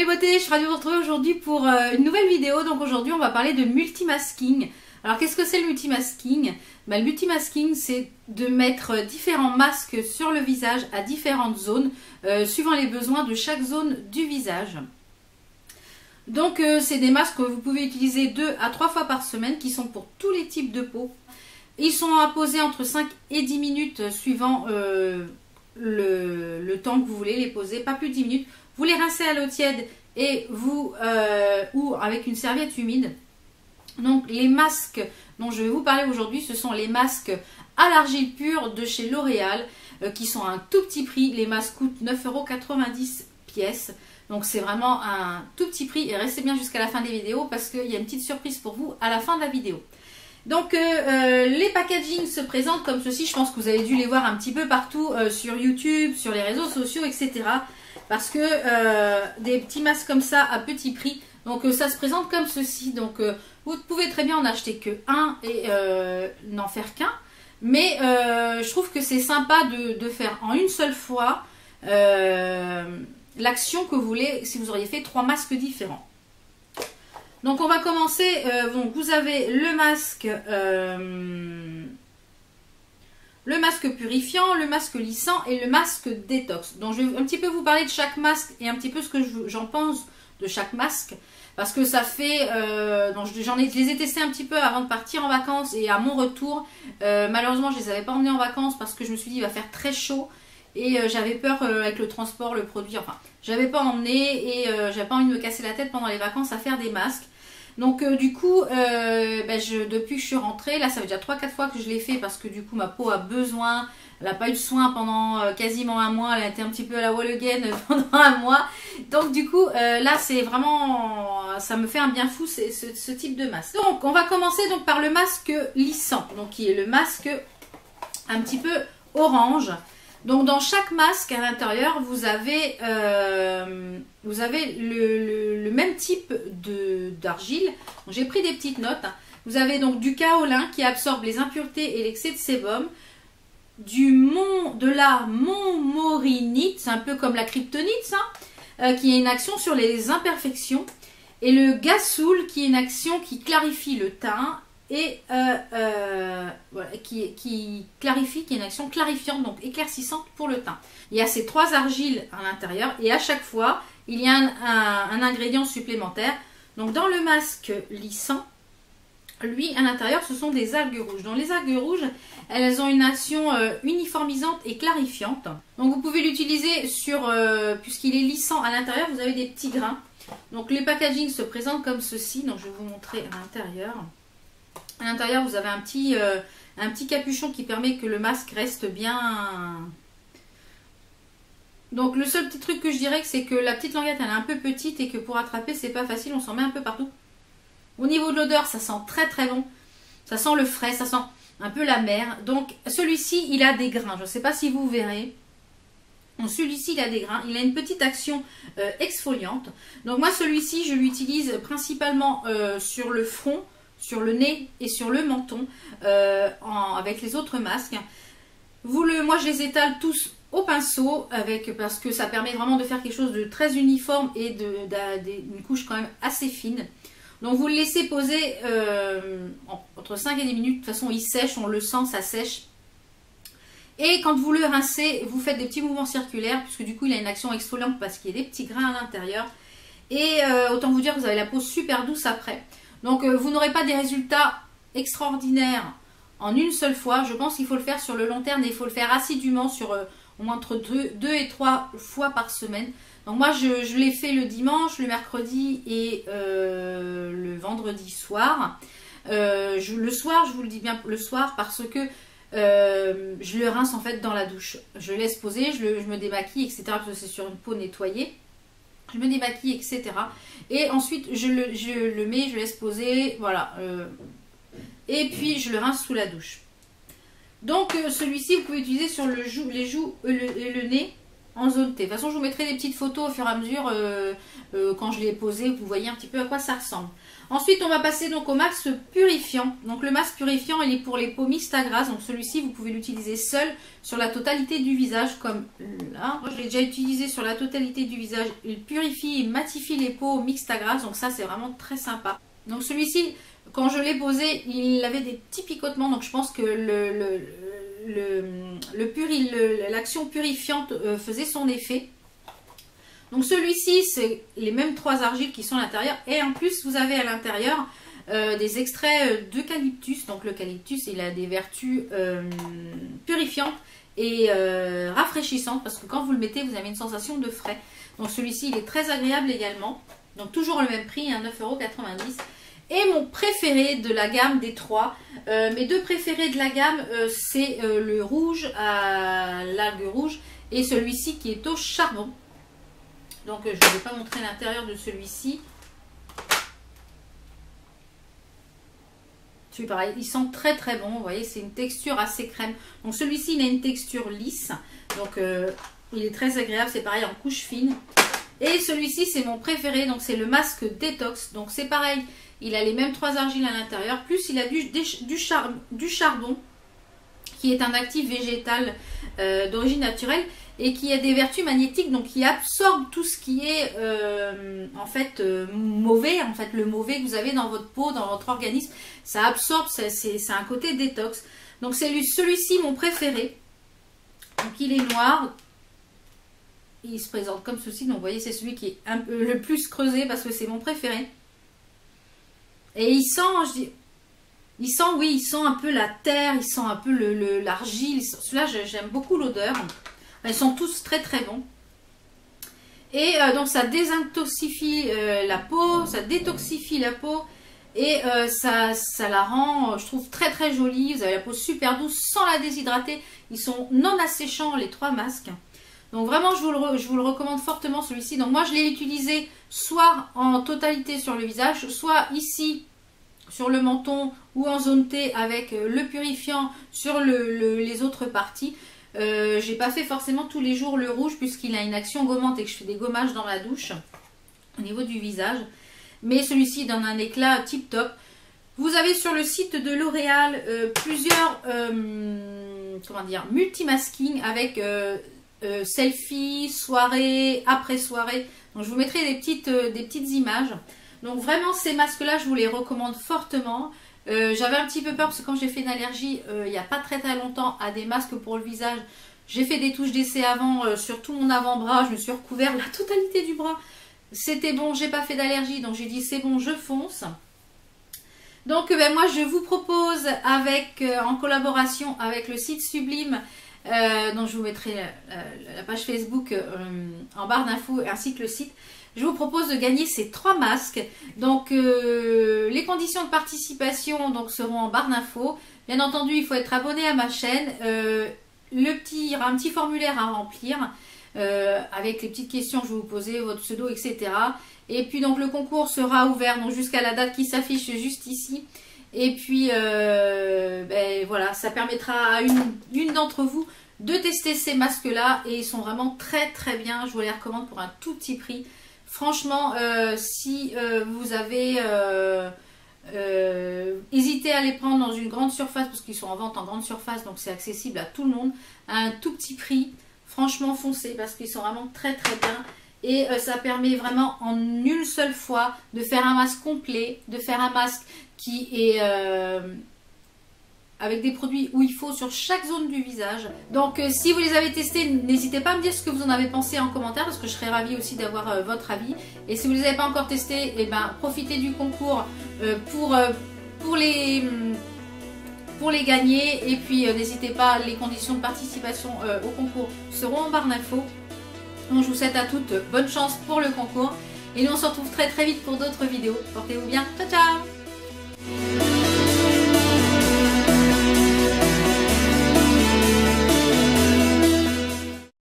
beauté, je suis ravie de vous retrouver aujourd'hui pour une nouvelle vidéo. Donc aujourd'hui on va parler de multimasking. Alors qu'est-ce que c'est le multimasking? Le multimasking, c'est de mettre différents masques sur le visage à différentes zones suivant les besoins de chaque zone du visage. Donc c'est des masques que vous pouvez utiliser 2 à 3 fois par semaine qui sont pour tous les types de peau. Ils sont à poser entre 5 et 10 minutes suivant le temps que vous voulez les poser, pas plus de 10 minutes. Vous les rincez à l'eau tiède et vous ou avec une serviette humide. Donc les masques dont je vais vous parler aujourd'hui, ce sont les masques à l'argile pure de chez L'Oréal qui sont à un tout petit prix. Les masques coûtent 9,90 € pièce. Donc c'est vraiment un tout petit prix et restez bien jusqu'à la fin des vidéos parce qu'il y a une petite surprise pour vous à la fin de la vidéo. Donc les packagings se présentent comme ceci. Je pense que vous avez dû les voir un petit peu partout sur YouTube, sur les réseaux sociaux, etc. Parce que des petits masques comme ça à petit prix. Donc ça se présente comme ceci. Donc vous pouvez très bien en acheter que un et n'en faire qu'un. Mais je trouve que c'est sympa de faire en une seule fois l'action que vous voulez si vous auriez fait 3 masques différents. Donc on va commencer, donc vous avez le masque purifiant, le masque lissant et le masque détox. Donc je vais un petit peu vous parler de chaque masque et un petit peu ce que j'en pense de chaque masque. Parce que ça fait, je les ai testés un petit peu avant de partir en vacances et à mon retour. Malheureusement je ne les avais pas emmenés en vacances parce que je me suis dit il va faire très chaud. Et j'avais peur avec le transport, le produit, enfin, j'avais pas emmené et j'avais pas envie de me casser la tête pendant les vacances à faire des masques. Donc du coup, depuis que je suis rentrée, là ça fait déjà 3-4 fois que je l'ai fait parce que du coup ma peau a besoin, elle n'a pas eu de soin pendant quasiment un mois, elle a été un petit peu à la wall again pendant un mois. Donc du coup, là c'est vraiment, ça me fait un bien fou ce type de masque. Donc on va commencer donc par le masque lissant, donc qui est le masque un petit peu orange. Donc dans chaque masque à l'intérieur, vous avez le même type d'argile. J'ai pris des petites notes. Vous avez donc du kaolin qui absorbe les impuretés et l'excès de sébum. De la montmorillonite, c'est un peu comme la kryptonite ça, qui a une action sur les imperfections. Et le gasoul qui est une action qui clarifie le teint. Et voilà, qui clarifie, qui est une action clarifiante, donc éclaircissante pour le teint. Il y a ces 3 argiles à l'intérieur et à chaque fois, il y a un ingrédient supplémentaire. Donc dans le masque lissant, lui, à l'intérieur, ce sont des algues rouges. Donc les algues rouges, elles ont une action uniformisante et clarifiante. Donc vous pouvez l'utiliser sur, puisqu'il est lissant à l'intérieur, vous avez des petits grains. Donc les packagings se présentent comme ceci. Donc je vais vous montrer à l'intérieur. À l'intérieur, vous avez un petit capuchon qui permet que le masque reste bien. Donc le seul petit truc que je dirais, c'est que la petite languette, elle est un peu petite et que pour attraper, c'est pas facile, on s'en met un peu partout. Au niveau de l'odeur, ça sent très très bon. Ça sent le frais, ça sent un peu la mer. Donc celui-ci, il a des grains. Je ne sais pas si vous verrez. Celui-ci, il a des grains. Il a une petite action exfoliante. Donc moi, celui-ci, je l'utilise principalement sur le front, sur le nez et sur le menton avec les autres masques. Moi je les étale tous au pinceau parce que ça permet vraiment de faire quelque chose de très uniforme et une couche quand même assez fine. Donc vous le laissez poser entre 5 et 10 minutes. De toute façon il sèche, on le sent, ça sèche. Et quand vous le rincez, vous faites des petits mouvements circulaires puisque du coup il a une action exfoliante parce qu'il y a des petits grains à l'intérieur. Et autant vous dire que vous avez la peau super douce après. Donc vous n'aurez pas des résultats extraordinaires en une seule fois. Je pense qu'il faut le faire sur le long terme et il faut le faire assidûment sur au moins entre 2 et 3 fois par semaine. Donc moi je l'ai fait le dimanche, le mercredi et le vendredi soir. Le soir, je vous le dis bien le soir parce que je le rince en fait dans la douche. Je le laisse poser, je me démaquille, etc. parce que c'est sur une peau nettoyée. Je me démaquille, etc. Et ensuite, je le mets, je le laisse poser, voilà. Et puis, je le rince sous la douche. Donc, celui-ci, vous pouvez utiliser sur les joues et le nez en zone T. De toute façon, je vous mettrai des petites photos au fur et à mesure quand je l'ai posé. Vous voyez un petit peu à quoi ça ressemble. Ensuite, on va passer donc au masque purifiant. Donc le masque purifiant, il est pour les peaux mixtes à grasses. Donc celui-ci, vous pouvez l'utiliser seul sur la totalité du visage, comme là. Moi, je l'ai déjà utilisé sur la totalité du visage. Il purifie et matifie les peaux mixtes à grasses. Donc ça, c'est vraiment très sympa. Donc celui-ci, quand je l'ai posé, il avait des petits picotements. Donc je pense que l'action purifiante faisait son effet. Donc celui-ci, c'est les mêmes 3 argiles qui sont à l'intérieur. Et en plus, vous avez à l'intérieur des extraits d'eucalyptus. Donc l'eucalyptus, il a des vertus purifiantes et rafraîchissantes. Parce que quand vous le mettez, vous avez une sensation de frais. Donc celui-ci, il est très agréable également. Donc toujours le même prix, hein, 9,90 €. Et mon préféré de la gamme des 3, mes 2 préférés de la gamme, c'est le rouge à l'algue rouge et celui-ci qui est au charbon. Donc je ne vais pas montrer l'intérieur de celui-ci. Celui pareil, il sent très très bon. Vous voyez, c'est une texture assez crème. Donc celui-ci, il a une texture lisse. Donc il est très agréable. C'est pareil en couche fine. Et celui-ci, c'est mon préféré. Donc c'est le masque détox. Donc c'est pareil. Il a les mêmes 3 argiles à l'intérieur. Plus il a du charbon, qui est un actif végétal d'origine naturelle. Et qui a des vertus magnétiques, donc qui absorbe tout ce qui est en fait mauvais, en fait le mauvais que vous avez dans votre peau, dans votre organisme, ça absorbe, c'est un côté détox. Donc c'est celui-ci mon préféré. Donc il est noir, il se présente comme ceci, donc vous voyez c'est celui qui est un peu le plus creusé parce que c'est mon préféré. Et il sent, il sent un peu la terre, il sent un peu l'argile. Celui-là j'aime beaucoup l'odeur. Ils sont tous très très bons. Et donc ça désintoxifie la peau, ça détoxifie la peau et ça la rend, je trouve, très très jolie. Vous avez la peau super douce sans la déshydrater. Ils sont non asséchants les 3 masques. Donc vraiment je vous le recommande fortement celui-ci. Donc moi je l'ai utilisé soit en totalité sur le visage, soit ici sur le menton ou en zone T avec le purifiant sur les autres parties. J'ai pas fait forcément tous les jours le rouge puisqu'il a une action gommante et que je fais des gommages dans la douche au niveau du visage. Mais celui-ci donne un éclat tip top. Vous avez sur le site de L'Oréal plusieurs comment dire, multimasking avec selfie, soirée, après soirée. Donc je vous mettrai des petites images. Donc vraiment ces masques là je vous les recommande fortement. J'avais un petit peu peur parce que quand j'ai fait une allergie il n'y a pas très longtemps à des masques pour le visage, j'ai fait des touches d'essai avant sur tout mon avant-bras, je me suis recouvert la totalité du bras, c'était bon, j'ai pas fait d'allergie donc j'ai dit c'est bon, je fonce. Donc ben, moi je vous propose avec en collaboration avec le site Sublime, dont je vous mettrai la page Facebook en barre d'infos ainsi que le site. Je vous propose de gagner ces 3 masques. Donc les conditions de participation donc, seront en barre d'infos. Bien entendu, il faut être abonné à ma chaîne. Il y aura un petit formulaire à remplir avec les petites questions que je vais vous poser, votre pseudo, etc. Et puis donc le concours sera ouvert jusqu'à la date qui s'affiche juste ici. Et puis ben, voilà, ça permettra à une d'entre vous de tester ces masques-là. Et ils sont vraiment très très bien. Je vous les recommande pour un tout petit prix. Franchement, si vous avez hésité à les prendre dans une grande surface, parce qu'ils sont en vente en grande surface, donc c'est accessible à tout le monde, à un tout petit prix, franchement foncez, parce qu'ils sont vraiment très très bien. Et ça permet vraiment en une seule fois de faire un masque complet, de faire un masque qui est avec des produits où il faut sur chaque zone du visage. Donc si vous les avez testés, n'hésitez pas à me dire ce que vous en avez pensé en commentaire parce que je serais ravie aussi d'avoir votre avis. Et si vous ne les avez pas encore testés, eh ben, profitez du concours pour les gagner. Et puis n'hésitez pas, les conditions de participation au concours seront en barre d'infos. Donc je vous souhaite à toutes bonne chance pour le concours. Et nous on se retrouve très très vite pour d'autres vidéos. Portez-vous bien, ciao ciao.